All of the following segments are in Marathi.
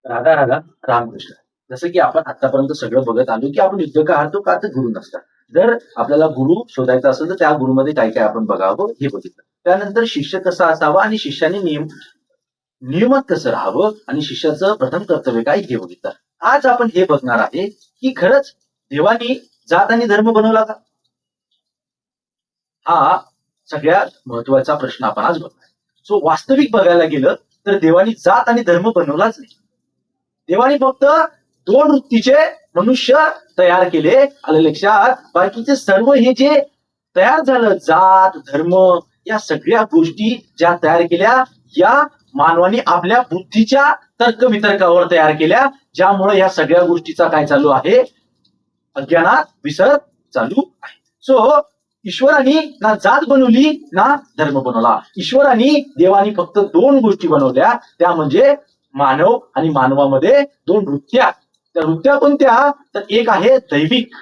राधा राधा रामकृष्ण. जसं की आपण आतापर्यंत सगळं बघत आलो की आपण युद्ध का हारतो का, तर गुरु नसतात. जर आपल्याला गुरु शोधायचा असेल तर त्या गुरुमध्ये काय काय आपण बघावं हे बघितलं. त्यानंतर शिष्य कसा असावा आणि शिष्याने नियमात कसं राहावं आणि शिष्याचं प्रथम कर्तव्य काय हे बघितलं. आज आपण हे बघणार आहे की खरंच देवानी जात आणि धर्म बनवला का, हा सगळ्यात महत्वाचा प्रश्न आपण आज बघणार. सो वास्तविक बघायला गेलं तर देवानी जात आणि धर्म बनवलाच नाही. देवानी फक्त दोन वृत्तीचे मनुष्य तयार केले. आलं लक्षात? बाकीचे सर्व हे जे तयार झालं, जात धर्म या सगळ्या गोष्टी ज्या तयार केल्या, या मानवाने आपल्या बुद्धीच्या तर्कवितर्कावर तयार केल्या, ज्यामुळे या सगळ्या गोष्टीचा काय चालू आहे, अज्ञानात विसर चालू आहे. सो ईश्वराने ना जात बनवली ना धर्म बनवला. ईश्वराने देवानी फक्त दोन गोष्टी बनवल्या, त्या म्हणजे मानव आणि मानवामध्ये दोन वृत्त्या. त्या वृत्त्या कोणत्या, तर एक आहे दैविक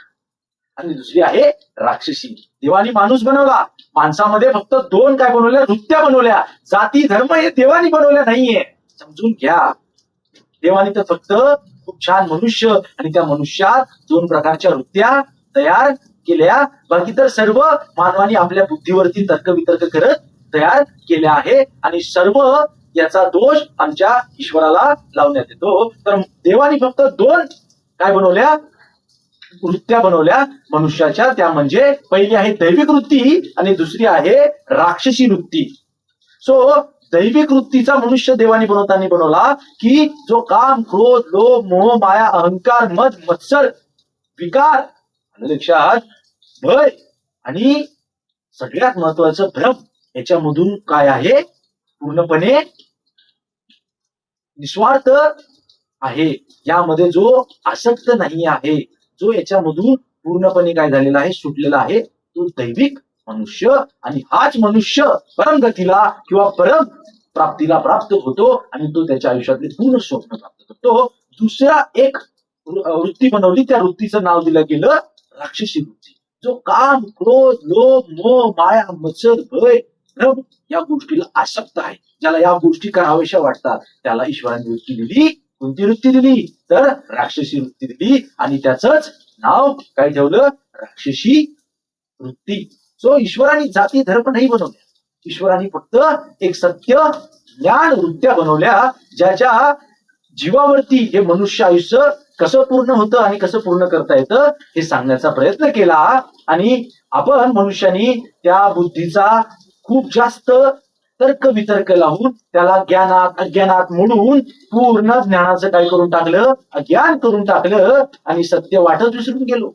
आणि दुसरी आहे राक्षसी. देवानी माणूस बनवला, माणसामध्ये फक्त दोन काय बनवल्या, वृत्त्या बनवल्या. जाती धर्म हे देवानी बनवल्या नाहीये, समजून घ्या. देवानी तर फक्त खूप छान मनुष्य आणि त्या मनुष्यात दोन प्रकारच्या वृत्त्या तयार केल्या. बाकी तर सर्व मानवाने आपल्या बुद्धीवरती तर्कवितर्क करत तयार केल्या आहे आणि सर्व याचा दोष आमच्या ईश्वराला लावण्यात येतो. तर देवानी फक्त दोन काय बनवल्या, वृत्त्या बनवल्या मनुष्याच्या. त्या म्हणजे पहिली आहे दैविक वृत्ती आणि दुसरी आहे राक्षसी वृत्ती. सो दैविक वृत्तीचा मनुष्य देवानी बनवला की जो काम क्रोध लोभ मोह माया अहंकार मद मत्सर विकार लक्षात भय आणि सगळ्यात महत्वाचं भ्रम याच्यामधून काय आहे, पूर्णपणे निस्वार्थ आहे. यामध्ये जो आसक्त नाही आहे, जो याच्यामधून पूर्णपणे काय झालेला आहे, सुटलेला आहे, तो दैविक मनुष्य. आणि हाच मनुष्य परमगतीला किंवा परम प्राप्तीला प्राप्त होतो आणि तो त्याच्या आयुष्यातले पूर्ण स्वप्न प्राप्त करतो. दुसरा एक वृत्ती बनवली, त्या वृत्तीचं नाव दिलं गेलं राक्षसी वृत्ती. जो काम क्रोध लोभ मोह माया मत्सर भय भ्रम या गोष्टीला आसक्त आहे, ज्याला या गोष्टी कराव्याशा वाटतात, त्याला ईश्वराने वृत्ती दिली. कोणती वृत्ती दिली, तर राक्षसी वृत्ती दिली आणि त्याचंच नाव काय ठेवलं, राक्षसी वृत्ती. सो ईश्वराने जाती धर्म नाही बनवल्या, ईश्वराने फक्त एक सत्य ज्ञान वृत्त्या बनवल्या, ज्याच्या जीवावरती हे मनुष्य आयुष्य कसं पूर्ण होतं आणि कसं पूर्ण करता येतं हे सांगण्याचा प्रयत्न केला. आणि आपण मनुष्यानी त्या बुद्धीचा खूप जास्त तर्क वितर्क लावून त्याला ज्ञानात अज्ञानात मोडून पूर्ण ज्ञानाचं काय करून टाकलं, अज्ञान करून टाकलं आणि सत्य वाटत विसरून गेलो.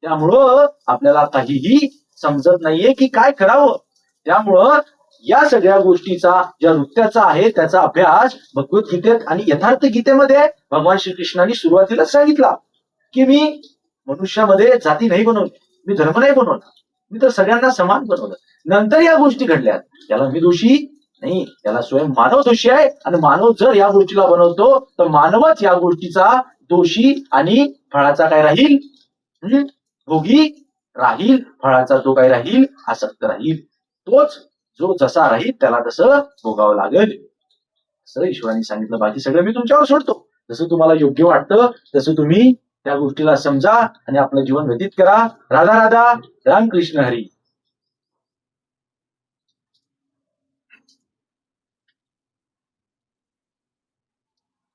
त्यामुळं आपल्याला काहीही समजत नाहीये की काय करावं. त्यामुळं या सगळ्या गोष्टीचा ज्या वृत्त्याचा आहे त्याचा अभ्यास भगवद्गीतेत आणि यथार्थ गीतेमध्ये भगवान श्रीकृष्णाने सुरुवातीला सांगितला की मी मनुष्यामध्ये जाती नाही बनवली, मी धर्म नाही बनवला, मी तर सगळ्यांना समान बनवलं. नंतर या गोष्टी घडल्या, त्याला मी दोषी नाही, त्याला स्वयं मानव दोषी आहे. आणि मानव जर या गोष्टीला बनवतो तर मानवच या गोष्टीचा दोषी आणि फळाचा काय राहील, भोगी राहील. फळाचा तो काय राहील, आसक्त राहील. तोच जो जसा राहील त्याला तसं भोगावं लागेल असं ईश्वराने सांगितलं. बाकी सगळं मी तुमच्यावर सोडतो, जसं तुम्हाला योग्य वाटतं तसं तुम्ही त्या गोष्टीला समजा आणि आपलं जीवन व्यतीत करा. राधा राधा रामकृष्ण हरी.